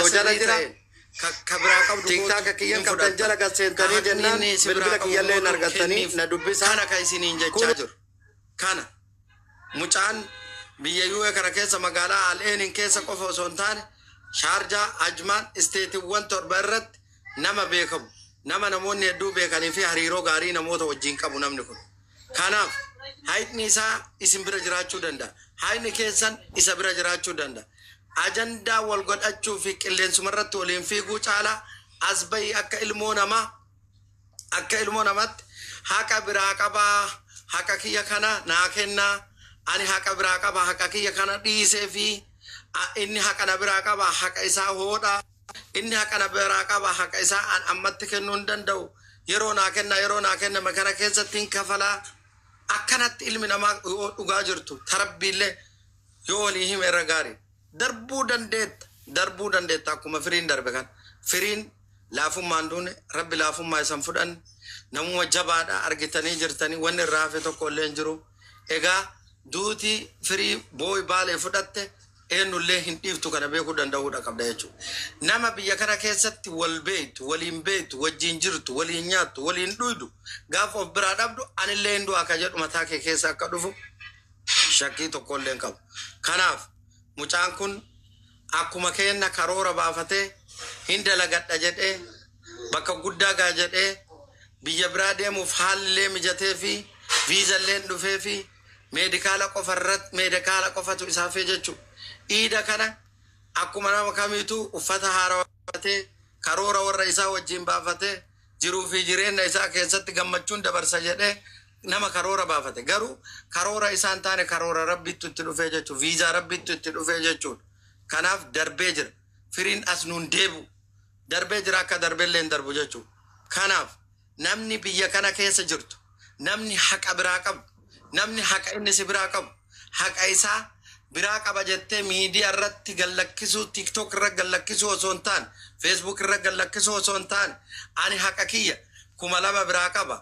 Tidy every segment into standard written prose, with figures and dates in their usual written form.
jala jira kabira qabdu tiktok kiyyan qabdan jala gasentani jennan bilbila kiyyalle nargatani na dubbisa kana ka isinin jecha jiru kana mucaan biyya yu'e kana keessa magaalaa al'eenin keessa qofa osoo hin taane shaarjaa ajmaan isteetiiwwan torba irratti nama beekamu nama namoonni hedduu beekanii fi hariiroo gaarii namoota wajjin qabu namni kun kanaaf haidni isaa isin bira jiraachuu danda'a haidni keessan isa bira jiraachuu danda'a ajandaa wal godhachuu fi qilleensuma irratti waliin fiiguu caalaa as bahi akka ilmoo namaatti haqa biraa qabaa haqa kiyya kana naa kennaa ani haqa biraa qaba haqa kiyya kana dhiisee fi inni haqa na biraa qaba haqa isaa hoodha inni haqa na biraa qaba haqa isaa an ammatti kennuu hin danda'u yeroo naa kenna makana keessatti hin kafalaa akkanatti ilmi namaa dhugaa jirtu tarabbiillee yoo walii hime irra gaarii darbuu dandeetta akkuma firiin darbe kan firiin laafummaan duune rabbi laafummaa isan fudhan namuma jabaadha argitanii jirtanii wanni irraa hafe tokko illee hin jiru egaa duuti firii boo'i baalee fudhatte eenyullee hin dhiiftu kana beekuu danda'uudha qabda jechuudha. Nama biyya kana keessatti wal beektu, waliin beektu, wajjin jirtu, waliin nyaattu, waliin dhuydu gaafa of biraa dhabdu anillee hin du'a akka jedhu mataa kee keessa akka dhufu shakkii tokko illee hin qabu. Kanaaf mucaan kun akkuma kenna karoora baafatee hin dalagadha jedhee bakka guddaa gaa jedhee biyya biraa deemuuf haallee mijatee fi viizallee dhufee fi meedikaala qofatu isaaf jechuudha. Ida kana akkuma nama kamiitu uffata haarawatee karoora warra isaa wajjin baafatee jiruu fi jireenya isaa keessatti gammachuun dabarsa jedhee nama karoora baafate garuu karoora isaan taane karoora rabbiitu itti dhufee jechuudha viizaa rabbiitu itti dhufee jechuudha. Kanaaf darbee jira firiin as nuun deebu darbee jira akka darbeellee hin darbu jechuudha. Kanaaf namni biyya kana keessa jirtu namni haqa biraa qabu namni haqa inni si biraa qabu haqa isaa biraa qaba jettee miidiyaa irratti gallakkisuu tiktok irra gallakkisuu osoo hin taane facebook irra gallakkisuu osoo hin taane ani haqa kiyya 2,000 biraa qaba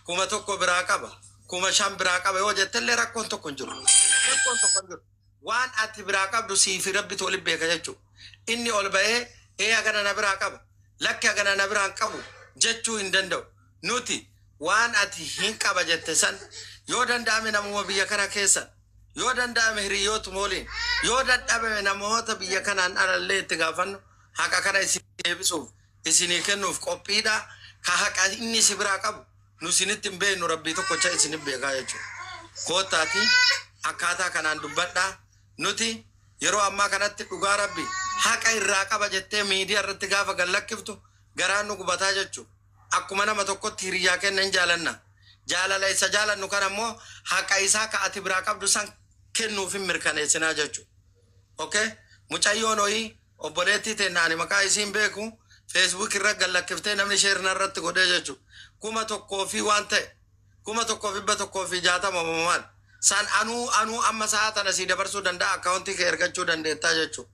1,000 biraa qaba 5,000 biraa qaba yoo jettellee rakkoon tokko hin jiru waan ati biraa qabdu siifi rabbitu waliin beeka jechuudha inni ol ba'ee hagana na biraa qaba lakki hagana na biraan qabu jechuu hin danda'u nuti waan ati hin qaba jette san yoo danda'ame namuma biyya kana keessan yoo danda'ame hiriyootuma waliin yoo dadhabame namoota biyya kanaan alallee itti gaafannu haqa kana isin deebisuuf isinii kennuuf qophiidha ka haqa inni si biraa qabu nu isinitti hin beeknu rabbii tokkocha isinif beekaa jechuudha. Koottaati akkaataa kanaan dubbadhaa nuti yeroo ammaa kanatti dhugaa rabbi haqa irraa qaba jettee miidiyaa irratti gaafa gallakkiftu garaan nu gubataa jechuudha. Akkuma nama tokkotti hiriyaa kenna hin jaalanna. Jaalala isa jaalannu kan ammoo haqa isaa ka ati biraa qabdu san kennuuf hin mirkaneessinaa jechuudha. Okay? Mucayyoon ho'i obboleettii teennaani maqaa isiin beeku Facebook irra gallakkiftee namni sheerina irratti godhee jechuudha. 1,000 waan ta'e 1,160 maal san anuu amma sa'a tana si dabarsuu danda'a akkaawuntii kee ergachuu dandeettaa jechuudha.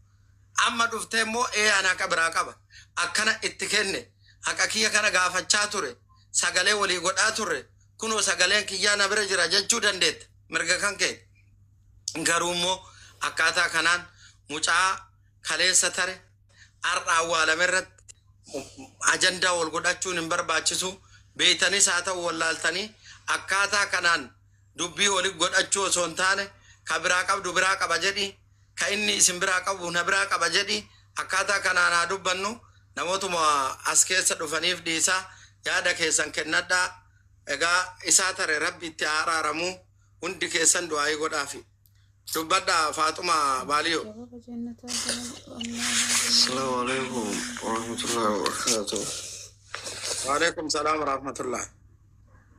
Amma dhuftee immoo ana haqa biraa qaba akkana itti kenne haqa kiyya kana gaafachaa ture sagalee walii godhaa ture kunoo sagaleen kiyyaa na bira jira jechuu dandeetta mirga kan kee garuu immoo akkaataa kanaan mucaa kaleessa tare har'a awwaalame irratti ajandaa wal godhachuun hin barbaachisu beeytanis haa ta'u wallaaltanii akkaataa kanaan dubbii walii godhachuu osoo hin taane ka biraa qabdu biraa qaba jedhi ka inni isin biraa qabu na biraa qaba jedhi akkaataa kanaan haa dubbannu namootuma as keessa dhufaniif dhiisaa yaada keessan kennadhaa egaa isaa tare rabbi itti araaramu hundi keessan du'aayii godhaafi dubbadhaa Faaxuma Baaliyo. Assalamu alaikum warahmatullahi wabarakatuh. Wa alaikum salam warahmatullah.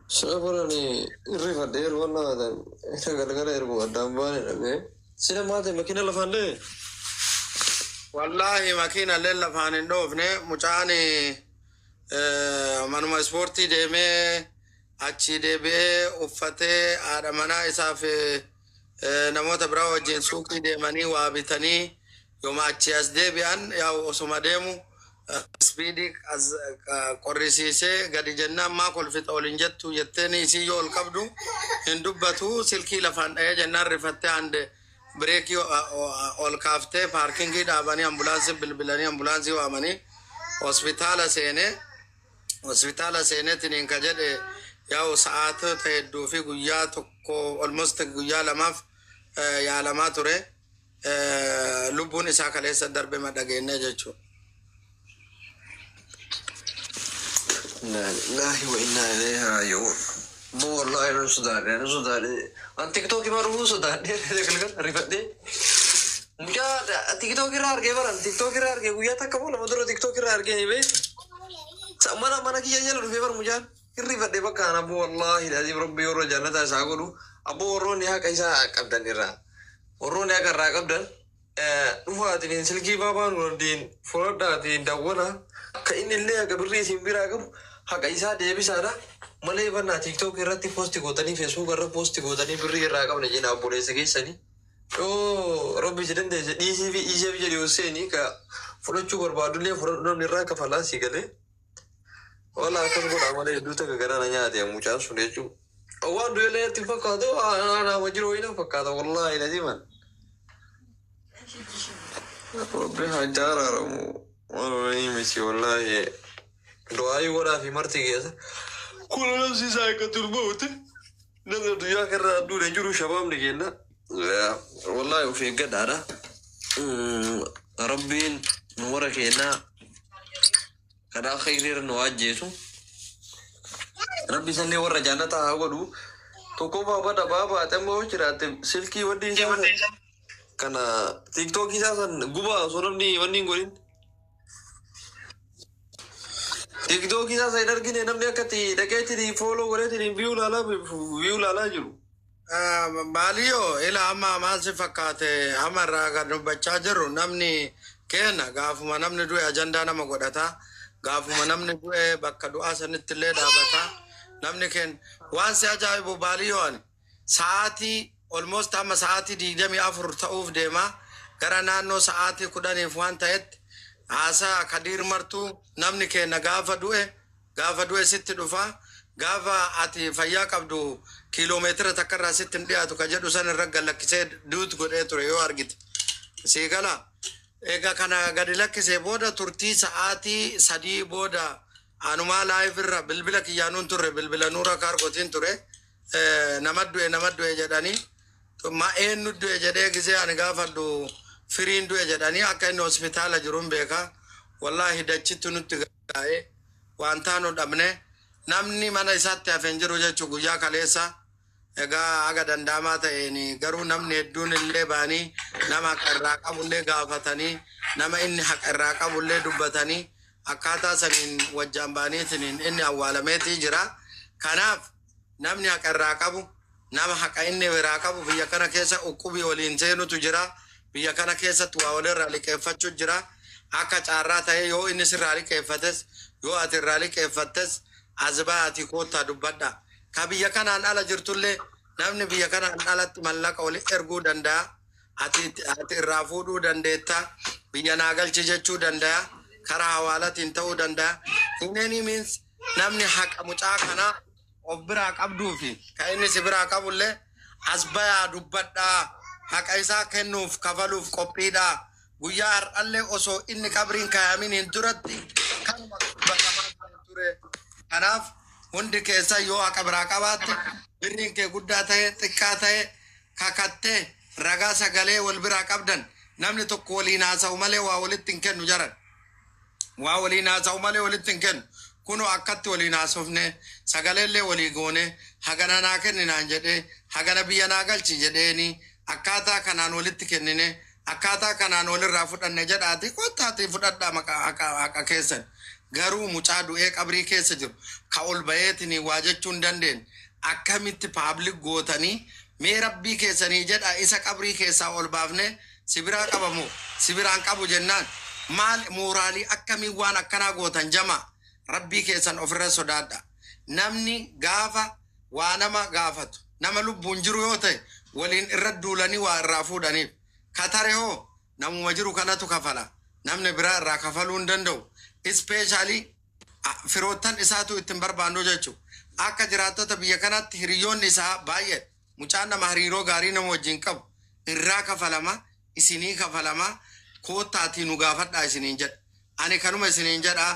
Sabarani irrifadheer wannaadan ita galgala ergu addaan baane dhabe sida maate makina lafande wallahi makina leen lafaan hin dhoofne mucaani manuma ispoortii deemee achi deebi'ee uffatee haadha manaa isaaf namoota biraa wajjin suuqii deemanii waa bitanii yooma achi as deebi'an yaa osuma deemu speedii qorrisiisee gadi jennaan maa kolfita olin jettu jetteen isii yoo ol qabdu hin dubbatu silkii lafaan dha'ee jennaan rifattee hande bireekii ol kaaftee paarkingii dhaabanii ambulaansii bilbilanii ambulaansii waamanii hospitaala seeneetiniin ka jedhe yaa'u sa'aatota hedduu fi guyyaa tokko almost guyyaa lamaaf yaalamaa ture lubbuun isaa kaleessa darbe madhageenne jechuudha. لا وإنا إليها راجعون مو والله أنا سوداني أن تيك توك ما روح سوداني هذا كلام ريفتي مجاد تيك توك رار كيف ران تيك توك رار كيف ويا تكمل ما درو تيك توك رار كيف بس mana kiyya jala dhufee bar mujaan hirrifadhe bakka ana aboo wallahi laazim rabbi yeroo jannata isaa godhu aboo warroonni haqa isaa qabdan irraa warroonni haqa irraa qabdan dhufaatiin silkii baabaan wardiin fudhadhaatiin daawwana akka inni illee haqa birrii isin biraa qabu haqa isaa deebisaadha malee bannaa tiktok irratti poosti gootanii feesbuuk irra poosti gootanii birrii irraa qabna jedha obboleessa keessanii yoo rabbi si dandeesse dhiisii fi dhiisee fi jedhee seenii ka fudhachuu barbaadullee fudhadhuun irraa kafalaa si galee wala akkas godha malee duuta gagarana nyaate mucaan sun jechuun waan du'eelee itti fakkaatu ana wajjiroo ina fakkaata wallahi laziman rabbi hajaaraaramu walii miti wallahi du'aayi godhaa fi marti keessa kun namsi isaa akka turboote namni guyyaa karraa duudhe jiru shabaabni kenna wallahi of eeggadhaadha rabbiin nu warra kennaa kada khayrir no ajjeesu rabbi sanne warra jannata haa godhu tokko baba atammo jiraate silkii waddi isaa kana tiktok isaa san guba sonamni wanni godhin tiktok isaa sai dargine namni akkati dhageetii follow godheetii view lala jiru baaliyo ila amma maal si fakkaate amarraa kan dubbachaa jirru namni kenna gaafuma namni du'e ajandaa nama godhata gaafuma namni du'e bakka du'aa sanitti illee dhaabata namni kenna waan si ajaa'ibu baaliyoon sa'aatii almost amma sa'aatii 24 ta'uuf deema gara naannoo sa'aatii 10 waan ta'etti haasaa kadiir martuu namni kenna gaafa du'e sitti dhufa gaafa ati fayyaa qabdu kiiloomeetira takkarraa sitti hin dhiyaatu ka jedhu san irra gallakkisee duut godhee ture yoo argite sii gala egaa kana gadi lakkisee booda turtii sa'aatii 3 booda anumaa laayif irra bilbila kiyyaanuun turre bilbila nuura kaargotiin ture nama du'e jedhanii ma eenyu du'e jedhee gisee ani gaafadhu firiin du'e jedhanii akka inni hospitaala jiruun beeka wallahi dachittu nutti gaa'ee waan taanu dhabne namni mana isaatti hafeen jiru jechuu guyyaa kaleessa egaa aga dandaamaa ta'een garuu namni hedduun illee baanii nama haqa irraa qabullee gaafatanii nama inni haqa irraa qabullee dubbatanii akkaataa saniin wajjaan baaniitiin inni awwaalameetii jira kanaaf namni haqa irraa qabu nama haqa inni biraa qabu biyya kana keessa uqubii waliin seenutu jira biyya kana keessatti waa walirraa liqeeffachuu jira akka caarraa ta'ee yoo inni sirraa liqeeffates yoo ati irraa liqeeffattes azbaati koottaa dubbadha ka biyya kanaan ala jirtullee namni biyya kanaan alatti mallaqa wali erguu danda'a ati irraa fuudhuu dandeetta biyya naa galchi jechuu danda'a karaa hawaalatiin ta'uu danda'a inni means namni haqa mucaa kana of biraa qabduu fi ka inni si biraa qabullee azbayaa dubbadha haqa isaa kennuuf kafaluuf qophiidha guyyaa har'allee osoo inni qabriin kaayamin hin duratti kanuma dubbatamaa ture kanaaf hundi keessa yoo haqa biraa qabaatte birriin kee guddaa ta'e xiqqaa ta'e kakattee ragaa sagalee wal biraa qabdan namni tokko waliin haasa'u malee waa walitti hin kennu jaran waa waliin haasa'u malee walitti hin kennu kunoo akkatti waliin haasofne sagaleellee walii goone hagana naa kenninaan jedhee hagana biyya naa galchi jedheeni akkaataa kanaan walitti kennine akkaataa kanaan walirraa fudhanne jedhaati kottaati fudhadhaa haqa keessan garuu mucaa du'ee qabrii keessa jiru ka ol bayeetini waa jechuu hin dandeenye akkamitti paablik gootanii mee rabbii keessanii jedha isa qabrii keessaa ol baafne sibiraa qabamu sibiraan qabu jennaan maal mooraalii akkamiin waan akkanaa gootan jama rabbii keessan ofirra sodaadha namni gaafa waa nama gaafatu nama lubbuun jiru yoo ta'e waliin irra duulanii waa irraa fuudhaniif katare hoo namuma jiru kanatu kafala namni biraa irraa kafaluu hin danda'u especially firoottan isaatu ittiin barbaannu jechuudha akka jiraattota biyya kanatti hiriyoonni isaa baay'ee mucaan nama hariiroo gaarii nama wajjin qabu irraa kafalama isinii kafalama kootaati nu gaafadhaa isiniin jedha ani kanuma isiniin jedha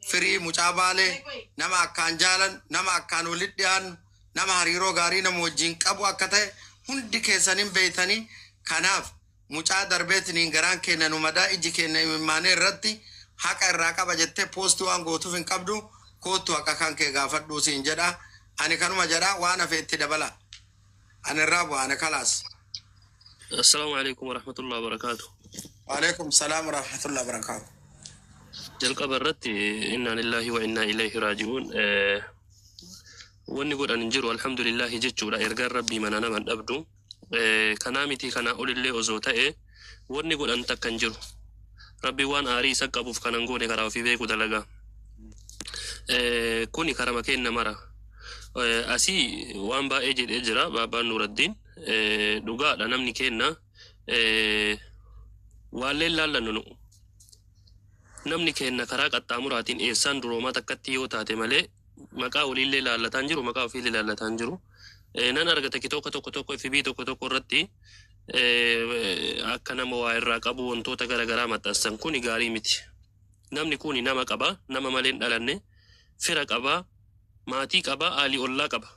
firii mucaa baalee nama akkaan jaalan nama akkaan walitti dhiyaannu nama hariiroo gaarii nama wajjin qabu akka ta'e hundi keessaniin beeytanii kanaaf mucaa darbeetiniin garaan keenya nu madaa iji keenya imimmaanee irratti haqa irraa qaba jettee poostii waan gootuuf hin qabdu kootu haqa kan kee gaafadhuu siin jedha ani kanuma jedha waan hafeetti dabala ani irraa bu'aane kalaas. السلام عليكم ورحمة الله وبركاته. وعليكم السلام ورحمة الله وبركاته. جلق برت إنا لله وإنا إليه راجعون. ونقول أن نجرو الحمد لله جتشورا إرجع ربي من أنا من أبدو. كنامتي كنا أقول اللي أزوته ونقول أن تكنجرو. ربي وان آري سكابوف كنا نقول كراو في بيكو دلقا. كوني كرامكين نمرة. أسي وان با أجد إجرا بابا نور الدين. Dhugaadha namni kenna waallee laallannu namni kenna karaa qaxxaamuraatiin eessaan duroomaa takkatti yoo taate malee maqaa waliillee laallataan jiru maqaa ofiillee laallataan jiru nan argata tokko FB tokko irratti akka nama waa irraa qabu wantoota garaagaraa maxxansan kuni gaarii miti namni kuni nama qaba nama malee hin dhalanne fira qaba maatii qaba aalii ollaa qaba.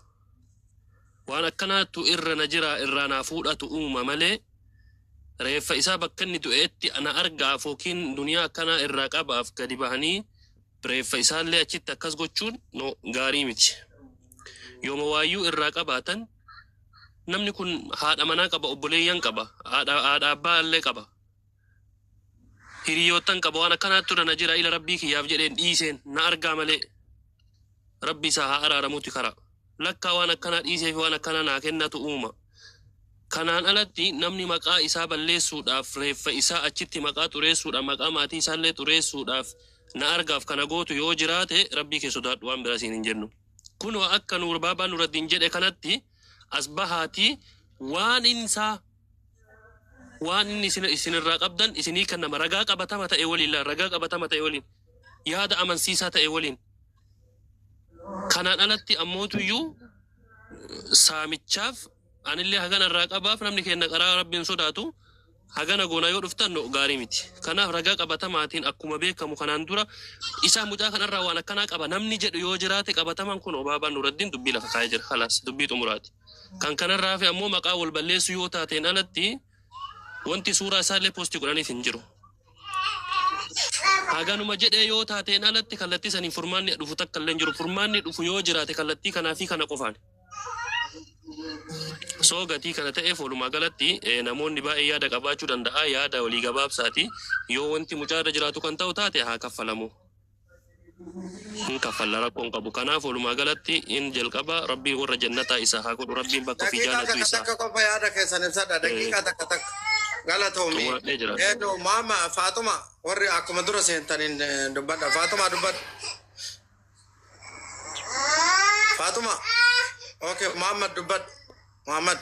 waan akkanaatu irra na jira irraa naa fuudhatu uuma malee reeffa isaa bakka inni du'eetti ana argaa fookiin duniyaa akkanaa irraa qabaaf gadi bahanii reeffa isaallee achitti akkas gochuun no gaarii miti yooma waayyuu irraa qabaatan namni kun haadha manaa qaba obboleeyyan qaba haadha abbaa illee qaba hiriyoottan qaba waan akkanaatu irra na jira ila rabbii kiyyaaf jedheen dhiiseen na argaa malee rabbi isaa haa araaramuuti karaa lakka waan akkana dhiisee fi waan akkana naa kennatu uuma kanaan alatti namni maqaa isaa balleessuudhaaf reeffa isaa achitti maqaa xureessuudhaaf maqaa maatii isaallee xureessuudhaaf na argaaf kana gootu yoo jiraate rabbii kee sodaadhu waan biraa siin hin jennu kun akka nuur baabaa nuraddiin jedhe kanatti as bahaatii waan inni isinirraa qabdan isinii kan nama ragaa qabatama ta'e waliin yaada amansiisaa ta'e waliin kanaan alatti ammootuyyuu saamichaaf anillee hagana irraa qabaaf namni kenna qaraa rabbiin sodaatu hagana goonaa yoo dhuftan no gaarii miti kanaaf ragaa qabatamaatiin akkuma beekamu kanaan dura isaa mucaa kanarraa waan akkanaa qaba namni jedhu yoo jiraate qabataman kun Baabaa Nuuraddiin dubbii lafa kaa'ee jira khalaas dubbii xumuraati kan kanarraa fi ammoo maqaa wal balleessu yoo taateen alatti wanti suuraa isaallee poostii godhaniif hin jiru. Haganuma jedhee yoo taateen alatti kallattii saniin furmaanni dhufu takka illee jiru furmaanni dhufu yoo jiraate kallattii kanaa fi kana qofaan. Soo gatii kana ta'eef walumaa galatti namoonni baay'ee yaada qabaachuu danda'a yaada walii gabaabsaati yoo wanti mucaa irra jiraatu kan ta'u taate haa kaffalamu. Hin kaffalla rakkoon qabu kanaaf walumaa galatti in jalqaba rabbiin warra jannataa isaa haa godhu rabbiin bakka fi jaalatu isaa. Daqiiqaa qofa yaada keessan ibsadha daqiiqaa takka. Galatoomii eedoo maama Faatuma warri akkuma dura seentaniin dubbadha Faatuma dubbadha Faatuma okay Muhammad dubbadha Muhammad